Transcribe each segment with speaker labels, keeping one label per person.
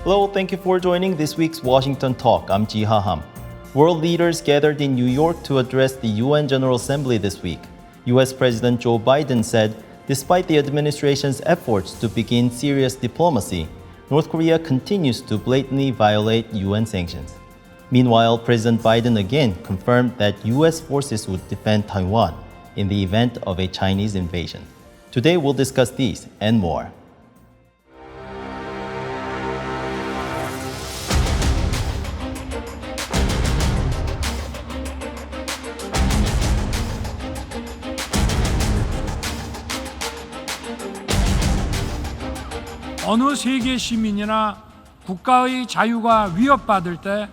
Speaker 1: Hello, thank you for joining this week's Washington Talk. I'm Ji Ha-ham. World leaders gathered in New York to address the UN General Assembly this week. US President Joe Biden said, despite the administration's efforts to begin serious diplomacy, North Korea continues to blatantly violate UN sanctions. Meanwhile, President Biden again confirmed that US forces would defend Taiwan in the event of a Chinese invasion. Today, we'll discuss these and more.
Speaker 2: 어느 세계 시민이나 국가의 자유가 위협받을 때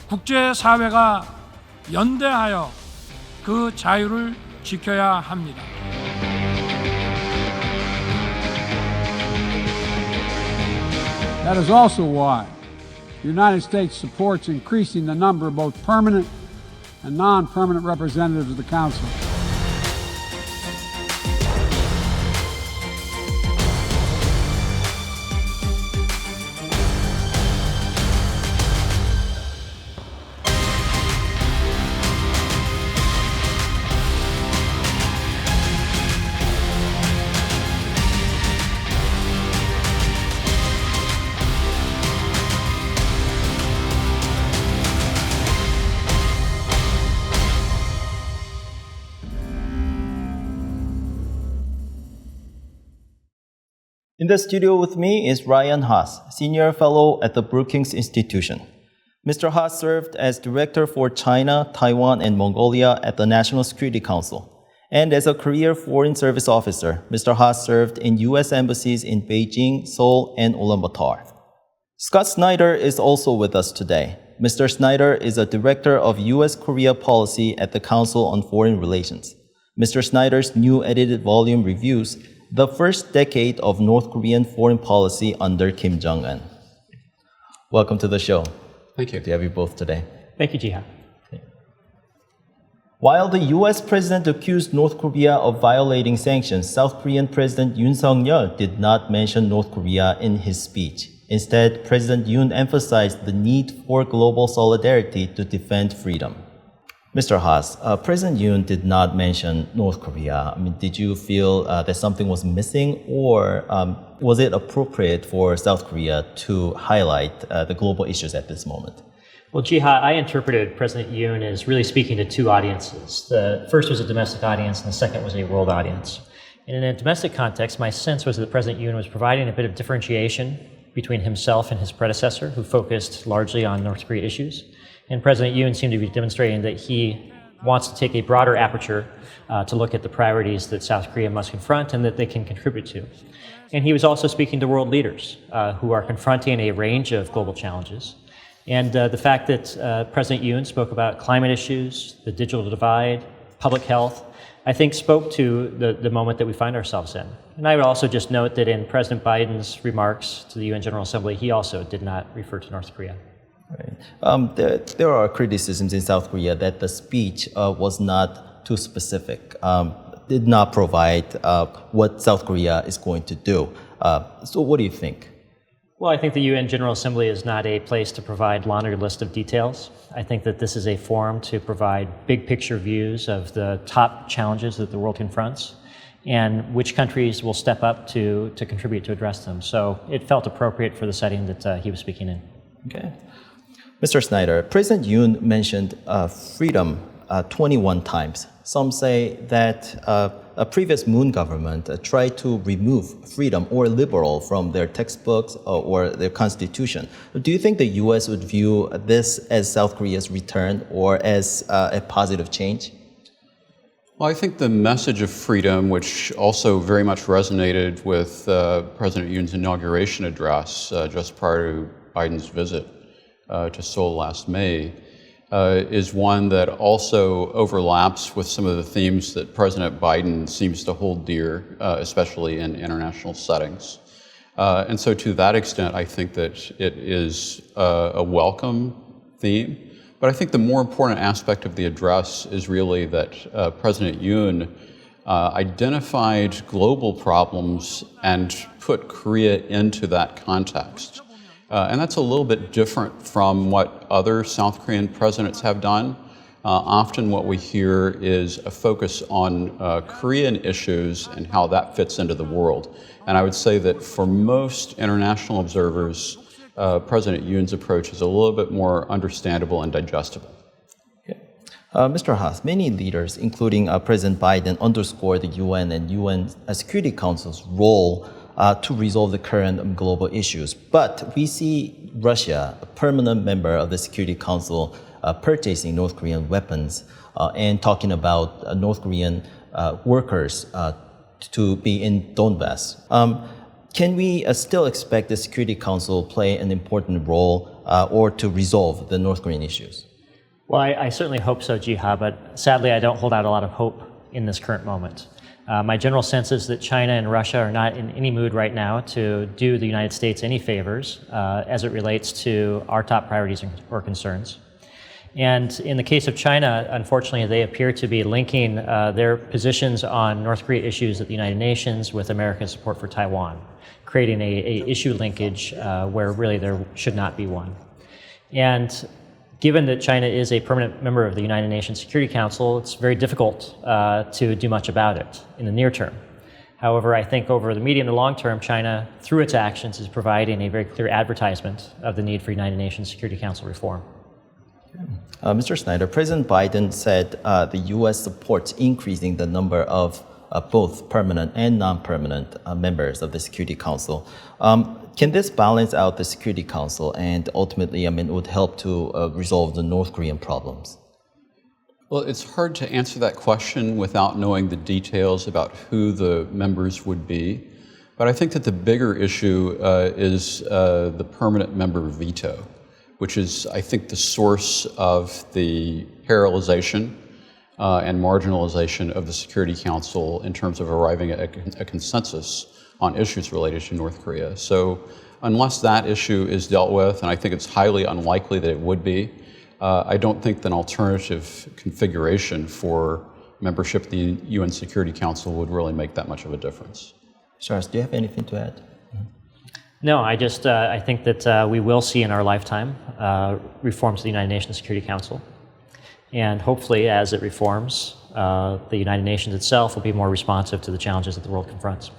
Speaker 2: 국제사회가 연대하여 그 자유를 지켜야 합니다.
Speaker 3: That is also why the United States supports increasing the number of both permanent and non-permanent representatives of the Council.
Speaker 1: In the studio with me is Ryan Haas, Senior Fellow at the Brookings Institution. Mr. Haas served as Director for China, Taiwan, and Mongolia at the National Security Council. And as a career Foreign Service Officer, Mr. Haas served in U.S. embassies in Beijing, Seoul, and Ulaanbaatar. Scott Snyder is also with us today. Mr. Snyder is a Director of U.S.-Korea Policy at the Council on Foreign Relations. Mr. Snyder's new edited volume reviews the first decade of North Korean foreign policy under Kim Jong-un. Welcome to the show.
Speaker 4: Thank you.
Speaker 1: Good to have you both today.
Speaker 5: Thank you, Jiha.
Speaker 1: While the U.S. president accused North Korea of violating sanctions, South Korean President Yoon Suk-yeol did not mention North Korea in his speech. Instead, President Yoon emphasized the need for global solidarity to defend freedom. Mr. Haas, President Yoon did not mention North Korea. Did you feel that something was missing, or was it appropriate for South Korea to highlight the global issues at this moment?
Speaker 5: Well, Jiha, I interpreted President Yoon as really speaking to two audiences. The first was a domestic audience, and the second was a world audience. And in a domestic context, my sense was that President Yoon was providing a bit of differentiation between himself and his predecessor, who focused largely on North Korea issues. And President Yoon seemed to be demonstrating that he wants to take a broader aperture to look at the priorities that South Korea must confront and that they can contribute to. And he was also speaking to world leaders who are confronting a range of global challenges. And the fact that President Yoon spoke about climate issues, the digital divide, public health, I think spoke to the moment that we find ourselves in. And I would also just note that in President Biden's remarks to the UN General Assembly, he also did not refer to North Korea.
Speaker 1: Right. There are criticisms in South Korea that the speech was not too specific, did not provide what South Korea is going to do. So what do you think?
Speaker 5: Well, I think the UN General Assembly is not a place to provide laundry list of details. I think that this is a forum to provide big picture views of the top challenges that the world confronts and which countries will step up to contribute to address them. So it felt appropriate for the setting that he was speaking in.
Speaker 1: Okay. Mr. Snyder, President Yoon mentioned freedom 21 times. Some say that a previous Moon government tried to remove freedom or liberal from their textbooks or their constitution. Do you think the U.S. would view this as South Korea's return or as a positive change?
Speaker 4: Well, I think the message of freedom, which also very much resonated with President Yoon's inauguration address just prior to Biden's visit to Seoul last May, is one that also overlaps with some of the themes that President Biden seems to hold dear, especially in international settings. And so to that extent, I think that it is a welcome theme. But I think the more important aspect of the address is really that President Yoon identified global problems and put Korea into that context. And that's a little bit different from what other South Korean presidents have done. Often what we hear is a focus on Korean issues and how that fits into the world. And I would say that for most international observers, President Yoon's approach is a little bit more understandable and digestible.
Speaker 1: Mr. Haas, many leaders, including President Biden, underscored the UN and UN Security Council's role to resolve the current global issues. But we see Russia, a permanent member of the Security Council, purchasing North Korean weapons and talking about North Korean workers to be in Donbass. Can we still expect the Security Council play an important role or to resolve the North Korean issues?
Speaker 5: Well, I certainly hope so, Jiha, but sadly I don't hold out a lot of hope in this current moment. My general sense is that China and Russia are not in any mood right now to do the United States any favors as it relates to our top priorities or concerns. And in the case of China, unfortunately, they appear to be linking their positions on North Korea issues at the United Nations with American support for Taiwan, creating a issue linkage where really there should not be one. And given that China is a permanent member of the United Nations Security Council, it's very difficult to do much about it in the near term. However, I think over the medium to long term, China, through its actions, is providing a very clear advertisement of the need for United Nations Security Council reform.
Speaker 1: Mr. Snyder, President Biden said the U.S. supports increasing the number of both permanent and non-permanent members of the Security Council. Can this balance out the Security Council and ultimately, would help to resolve the North Korean problems?
Speaker 4: Well, it's hard to answer that question without knowing the details about who the members would be. But I think that the bigger issue is the permanent member veto, which is, I think, the source of the paralyzation and marginalization of the Security Council in terms of arriving at a consensus on issues related to North Korea. So unless that issue is dealt with, and I think it's highly unlikely that it would be, I don't think that an alternative configuration for membership of the UN Security Council would really make that much of a difference.
Speaker 1: Charles, do you have anything to add?
Speaker 5: No, I think that we will see in our lifetime reforms to the United Nations Security Council. And hopefully, as it reforms, the United Nations itself will be more responsive to the challenges that the world confronts.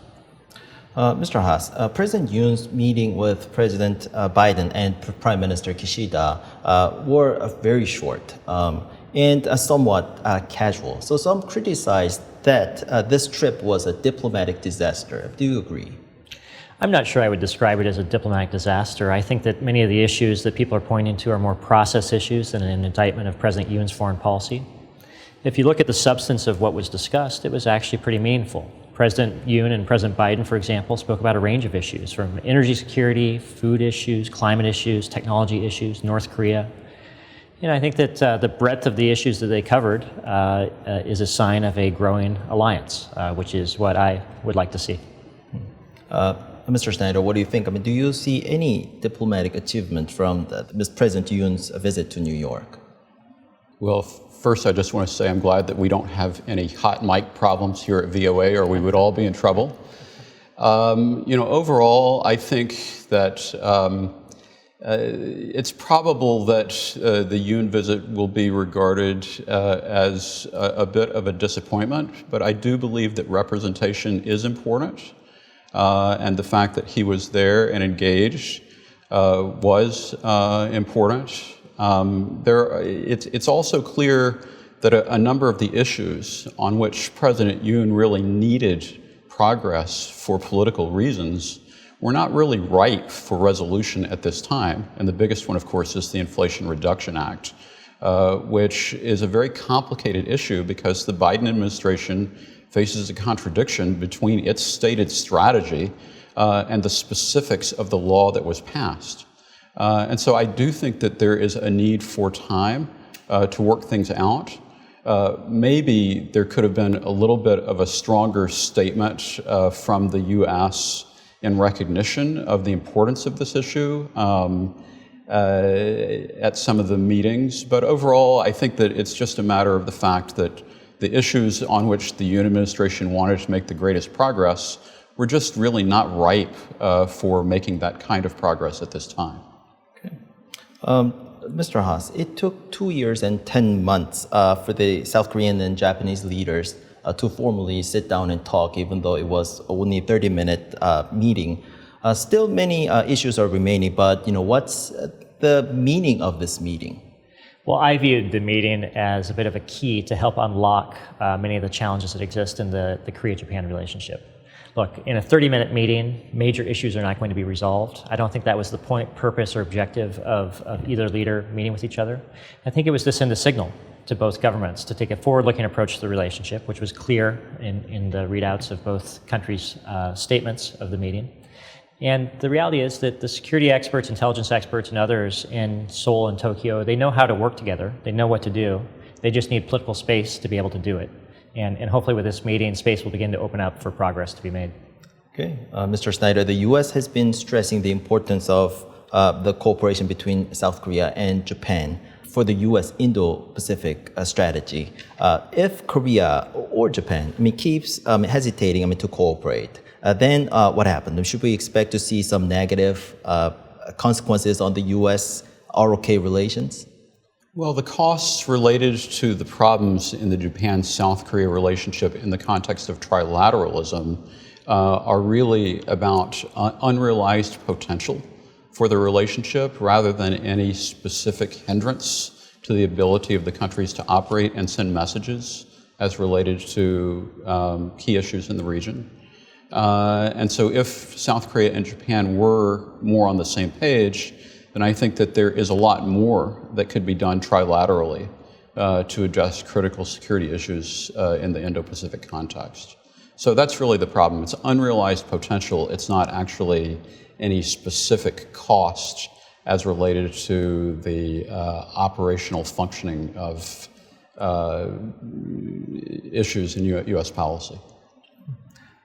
Speaker 1: Mr. Haas, President Yoon's meeting with President Biden and Prime Minister Kishida were very short and somewhat casual. So some criticized that this trip was a diplomatic disaster. Do you agree?
Speaker 5: I'm not sure I would describe it as a diplomatic disaster. I think that many of the issues that people are pointing to are more process issues than an indictment of President Yoon's foreign policy. If you look at the substance of what was discussed, it was actually pretty meaningful. President Yoon and President Biden, for example, spoke about a range of issues, from energy security, food issues, climate issues, technology issues, North Korea. I think that the breadth of the issues that they covered is a sign of a growing alliance, which is what I would like to see.
Speaker 1: Mr. Snyder, what do you think? Do you see any diplomatic achievement from President Yoon's visit to New York?
Speaker 4: Well, first, I just want to say I'm glad that we don't have any hot mic problems here at VOA, or we would all be in trouble. Overall, I think that it's probable that the Yoon visit will be regarded as a bit of a disappointment, but I do believe that representation is important, and the fact that he was there and engaged was important. It's also clear that a number of the issues on which President Yoon really needed progress for political reasons were not really ripe for resolution at this time. And the biggest one, of course, is the Inflation Reduction Act, which is a very complicated issue because the Biden administration faces a contradiction between its stated strategy and the specifics of the law that was passed. And so I do think that there is a need for time to work things out. Maybe there could have been a little bit of a stronger statement from the U.S. in recognition of the importance of this issue at some of the meetings. But overall, I think that it's just a matter of the fact that the issues on which the Yoon administration wanted to make the greatest progress we're just really not ripe for making that kind of progress at this time.
Speaker 1: Okay. Mr. Haas, it took 2 years and 10 months for the South Korean and Japanese leaders to formally sit down and talk, even though it was only a 30-minute meeting. Still, many issues are remaining, but what's the meaning of this meeting?
Speaker 5: Well, I viewed the meeting as a bit of a key to help unlock many of the challenges that exist in the Korea-Japan relationship. Look, in a 30-minute meeting, major issues are not going to be resolved. I don't think that was the point, purpose, or objective of either leader meeting with each other. I think it was to send a signal to both governments to take a forward-looking approach to the relationship, which was clear in the readouts of both countries' statements of the meeting. And the reality is that the security experts, intelligence experts, and others in Seoul and Tokyo, they know how to work together. They know what to do. They just need political space to be able to do it. And hopefully with this meeting, space will begin to open up for progress to be made.
Speaker 1: Okay. Mr. Snyder, the U.S. has been stressing the importance of the cooperation between South Korea and Japan for the U.S. Indo-Pacific strategy. If Korea or Japan keeps hesitating to cooperate, then what happened? Should we expect to see some negative consequences on the U.S.-ROK relations?
Speaker 4: Well, the costs related to the problems in the Japan-South Korea relationship in the context of trilateralism are really about unrealized potential for the relationship rather than any specific hindrance to the ability of the countries to operate and send messages as related to key issues in the region. And so if South Korea and Japan were more on the same page, then I think that there is a lot more that could be done trilaterally to address critical security issues in the Indo-Pacific context. So that's really the problem. It's unrealized potential. It's not actually any specific cost as related to the operational functioning of issues in U.S. policy.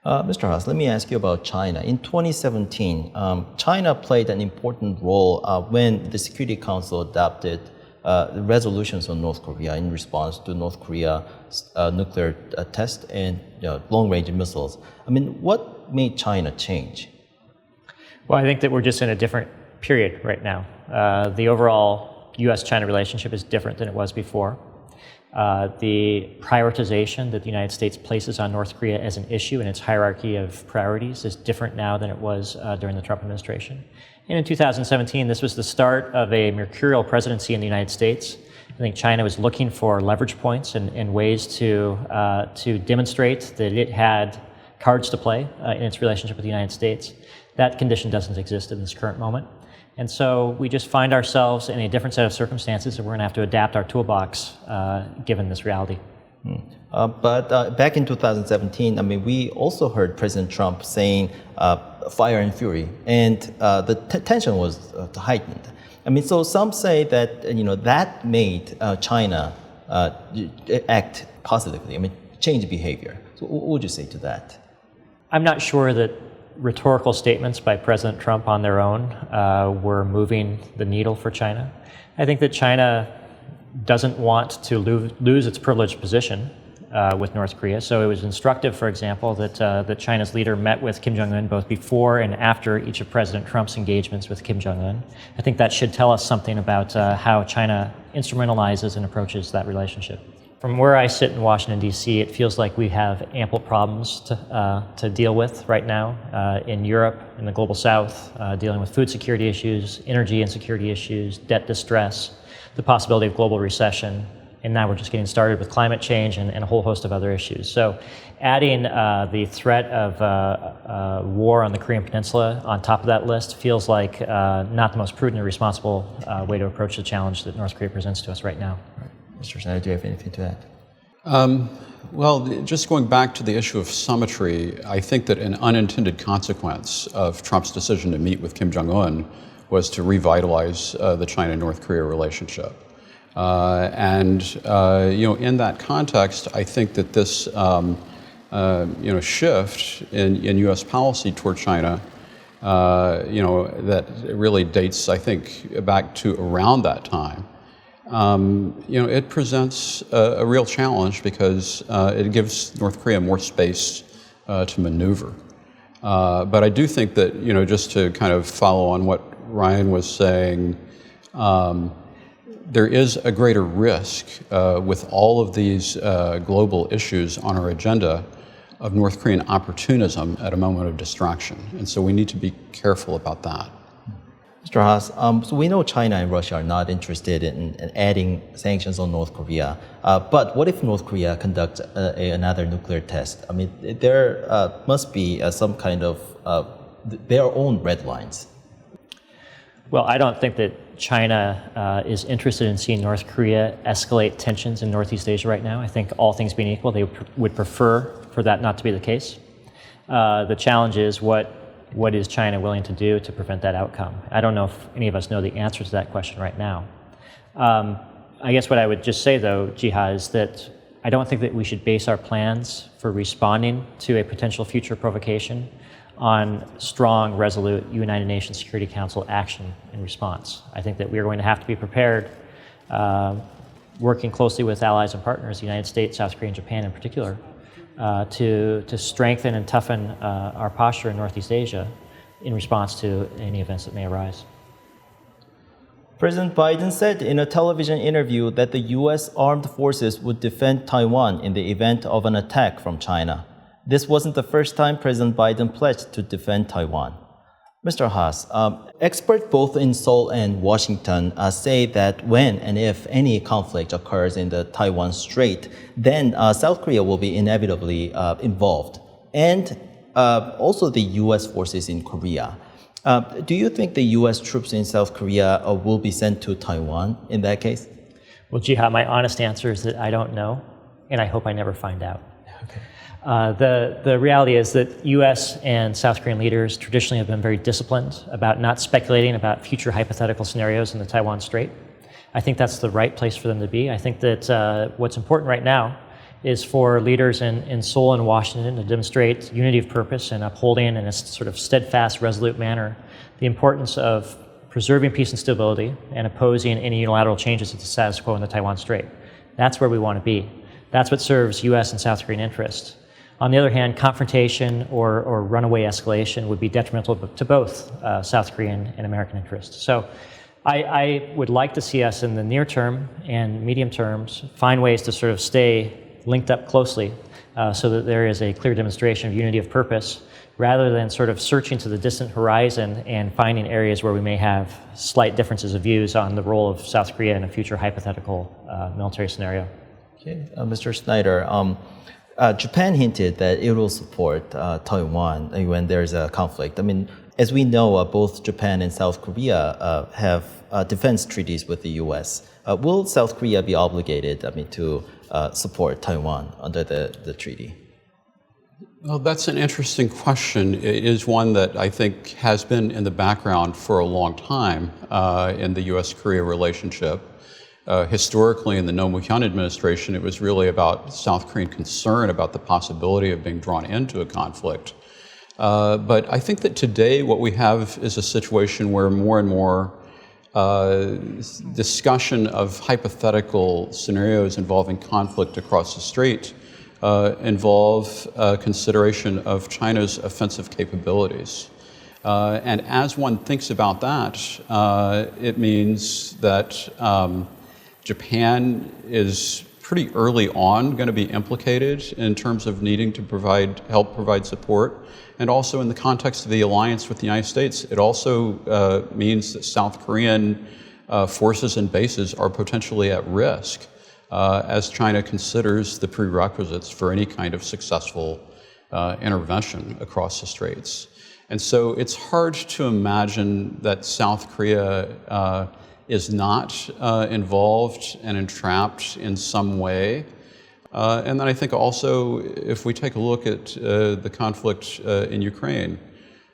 Speaker 1: Mr. Haas, let me ask you about China. In 2017, China played an important role when the Security Council adopted the resolutions on North Korea in response to North Korea's nuclear test and long-range missiles. What made China change?
Speaker 5: Well, I think that we're just in a different period right now. The overall U.S.-China relationship is different than it was before. The prioritization that the United States places on North Korea as an issue in its hierarchy of priorities is different now than it was during the Trump administration. And in 2017, this was the start of a mercurial presidency in the United States. I think China was looking for leverage points and ways to demonstrate that it had cards to play in its relationship with the United States. That condition doesn't exist in this current moment. And so we just find ourselves in a different set of circumstances, and we're going to have to adapt our toolbox given this reality.
Speaker 1: But back in 2017, we also heard President Trump saying fire and fury, and the tension was heightened. So some say that that made China act positively. Change behavior. So what would you say to that?
Speaker 5: I'm not sure that rhetorical statements by President Trump on their own were moving the needle for China. I think that China doesn't want to lose its privileged position with North Korea. So it was instructive, for example, that China's leader met with Kim Jong-un both before and after each of President Trump's engagements with Kim Jong-un. I think that should tell us something about how China instrumentalizes and approaches that relationship. From where I sit in Washington, D.C., it feels like we have ample problems to deal with right now in Europe, in the Global South, dealing with food security issues, energy insecurity issues, debt distress, the possibility of global recession, and now we're just getting started with climate change and a whole host of other issues. So adding the threat of war on the Korean Peninsula on top of that list feels like not the most prudent and responsible way to approach the challenge that North Korea presents to us right now.
Speaker 1: Mr. Snyder, do you have anything to add?
Speaker 4: Well, just going back to the issue of symmetry, I think that an unintended consequence of Trump's decision to meet with Kim Jong-un was to revitalize the China-North Korea relationship. In that context, I think that this shift in U.S. policy toward China, that really dates, I think, back to around that time. It presents a real challenge because it gives North Korea more space to maneuver. But I do think that, just to kind of follow on what Ryan was saying, there is a greater risk with all of these global issues on our agenda of North Korean opportunism at a moment of distraction. And so we need to be careful about that.
Speaker 1: Mr. Haas, so we know China and Russia are not interested in adding sanctions on North Korea. But what if North Korea conducts another nuclear test? I mean, there must be some kind of their own red lines.
Speaker 5: Well, I don't think that China is interested in seeing North Korea escalate tensions in Northeast Asia right now. I think all things being equal, they would prefer for that not to be the case. The challenge is what is China willing to do to prevent that outcome? I don't know if any of us know the answer to that question right now. I guess what I would just say, though, Jiha, is that I don't think that we should base our plans for responding to a potential future provocation on strong, resolute United Nations Security Council action in response. I think that we are going to have to be prepared, working closely with allies and partners, the United States, South Korea, and Japan in particular, to strengthen and toughen our posture in Northeast Asia in response to any events that may arise.
Speaker 1: President Biden said in a television interview that the U.S. armed forces would defend Taiwan in the event of an attack from China. This wasn't the first time President Biden pledged to defend Taiwan. Mr. Haas, experts both in Seoul and Washington say that when and if any conflict occurs in the Taiwan Strait, then South Korea will be inevitably involved, and also the U.S. forces in Korea. Do you think the U.S. troops in South Korea will be sent to Taiwan in that case?
Speaker 5: Well, Jiha, my honest answer is that I don't know, and I hope I never find out.
Speaker 1: Okay.
Speaker 5: The reality is that U.S. and South Korean leaders traditionally have been very disciplined about not speculating about future hypothetical scenarios in the Taiwan Strait. I think that's the right place for them to be. I think that what's important right now is for leaders in Seoul and Washington to demonstrate unity of purpose and upholding in a sort of steadfast, resolute manner the importance of preserving peace and stability and opposing any unilateral changes to the status quo in the Taiwan Strait. That's where we want to be. That's what serves U.S. and South Korean interests. On the other hand, confrontation or runaway escalation would be detrimental to both South Korean and American interests. So I would like to see us in the near term and medium terms find ways to sort of stay linked up closely so that there is a clear demonstration of unity of purpose rather than sort of searching to the distant horizon and finding areas where we may have slight differences of views on the role of South Korea in a future hypothetical military scenario.
Speaker 1: Okay, Mr. Snyder, Japan hinted that it will support Taiwan when there's a conflict. I mean, as we know, both Japan and South Korea have defense treaties with the U.S. Will South Korea be obligated, to support Taiwan under the treaty?
Speaker 4: Well, that's an interesting question. It is one that I think has been in the background for a long time in the U.S.-Korea relationship. Historically, in the Roh Moo-hyun administration, it was really about South Korean concern about the possibility of being drawn into a conflict. But I think that today what we have is a situation where more and more discussion of hypothetical scenarios involving conflict across the strait involve consideration of China's offensive capabilities. And as one thinks about that, it means that Japan is pretty early on going to be implicated in terms of needing to help provide support. And also in the context of the alliance with the United States, it also means that South Korean forces and bases are potentially at risk as China considers the prerequisites for any kind of successful intervention across the straits. And so it's hard to imagine that South Korea is not involved and entrapped in some way. And then I think also, if we take a look at the conflict in Ukraine,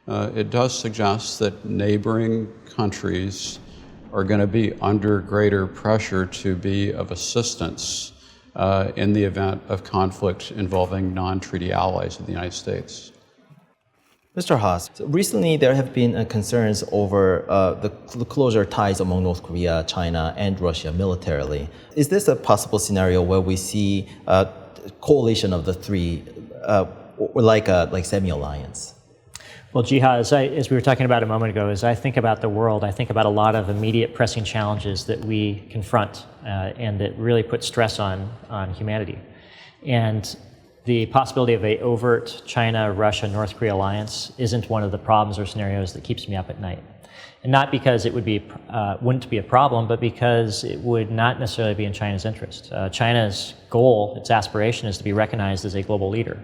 Speaker 4: it does suggest that neighboring countries are going to be under greater pressure to be of assistance in the event of conflict involving non-treaty allies of the United States.
Speaker 1: Mr. Haas, recently there have been concerns over the closer ties among North Korea, China, and Russia militarily. Is this a possible scenario where we see a coalition of the three, or like semi-alliance?
Speaker 5: Well, Jiha, as we were talking about a moment ago, as I think about the world, I think about a lot of immediate pressing challenges that we confront and that really put stress on humanity. And the possibility of an overt China, Russia, North Korea alliance isn't one of the problems or scenarios that keeps me up at night. And not because it wouldn't be a problem, but because it would not necessarily be in China's interest. China's goal, its aspiration, is to be recognized as a global leader.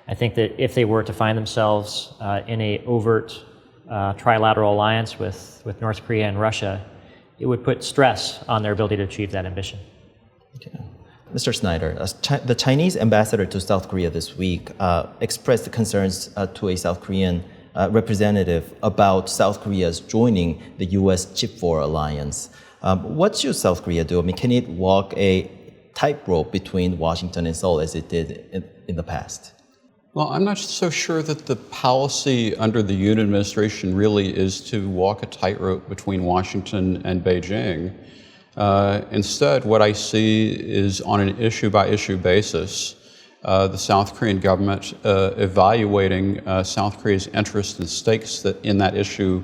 Speaker 5: I think that if they were to find themselves in an overt trilateral alliance with North Korea and Russia, it would put stress on their ability to achieve that ambition.
Speaker 1: Okay. Mr. Snyder, the Chinese ambassador to South Korea this week expressed concerns to a South Korean representative about South Korea's joining the U.S. Chip 4 alliance. What should South Korea do? I mean, can it walk a tightrope between Washington and Seoul as it did in the past?
Speaker 4: Well, I'm not so sure that the policy under the Yoon administration really is to walk a tightrope between Washington and Beijing. Instead, what I see is on an issue-by-issue basis, the South Korean government evaluating South Korea's interests and stakes in that issue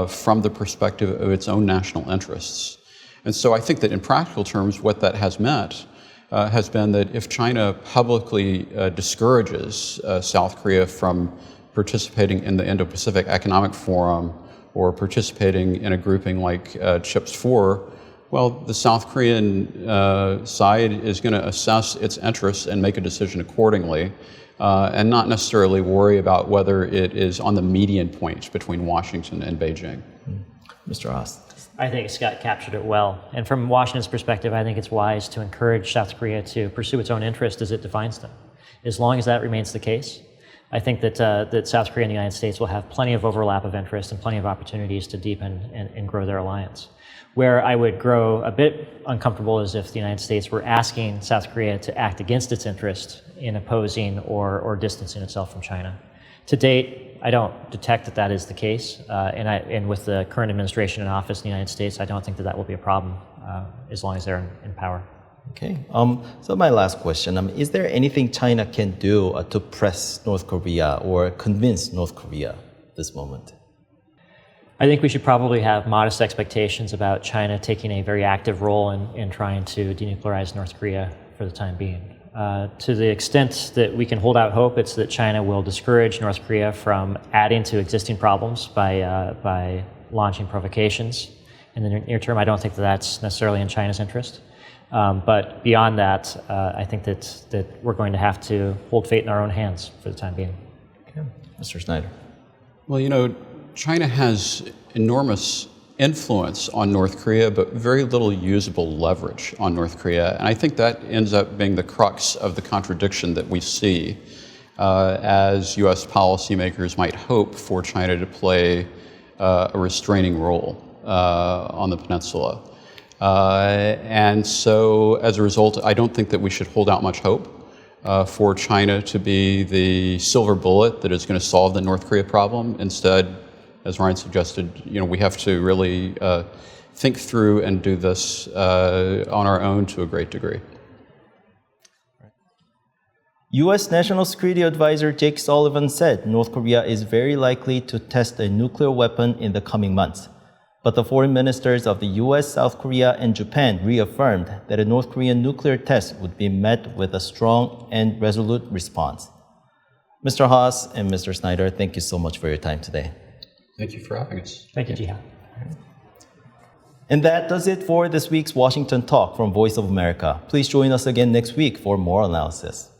Speaker 4: from the perspective of its own national interests. And so I think that in practical terms, what that has meant has been that if China publicly discourages South Korea from participating in the Indo-Pacific Economic Forum or participating in a grouping like CHIPS 4, well, the South Korean side is going to assess its interests and make a decision accordingly, and not necessarily worry about whether it is on the median point between Washington and Beijing.
Speaker 1: Mr. Ross.
Speaker 5: I think Scott captured it well. And from Washington's perspective, I think it's wise to encourage South Korea to pursue its own interests as it defines them. As long as that remains the case, I think that South Korea and the United States will have plenty of overlap of interest and plenty of opportunities to deepen and grow their alliance. Where I would grow a bit uncomfortable is if the United States were asking South Korea to act against its interest in opposing or distancing itself from China. To date, I don't detect that is the case, and with the current administration in office in the United States, I don't think that will be a problem as long as they're in power.
Speaker 1: Okay. So my last question, is there anything China can do to press North Korea or convince North Korea at this moment?
Speaker 5: I think we should probably have modest expectations about China taking a very active role in trying to denuclearize North Korea for the time being. To the extent that we can hold out hope, it's that China will discourage North Korea from adding to existing problems by launching provocations. In the near term, I don't think that that's necessarily in China's interest. But beyond that, I think that we're going to have to hold fate in our own hands for the time being.
Speaker 1: Okay. Mr. Snyder.
Speaker 4: Well, China has enormous influence on North Korea, but very little usable leverage on North Korea. And I think that ends up being the crux of the contradiction that we see as U.S. policymakers might hope for China to play a restraining role on the peninsula. And so as a result, I don't think that we should hold out much hope for China to be the silver bullet that is going to solve the North Korea problem. Instead, as Ryan suggested, we have to really think through and do this on our own to a great degree.
Speaker 1: U.S. National Security Advisor Jake Sullivan said North Korea is very likely to test a nuclear weapon in the coming months. But the foreign ministers of the U.S., South Korea, and Japan reaffirmed that a North Korean nuclear test would be met with a strong and resolute response. Mr. Haas and Mr. Snyder, thank you so much for your time today.
Speaker 4: Thank you for having us.
Speaker 5: Thank you, Jiha.
Speaker 1: And that does it for this week's Washington Talk from Voice of America. Please join us again next week for more analysis.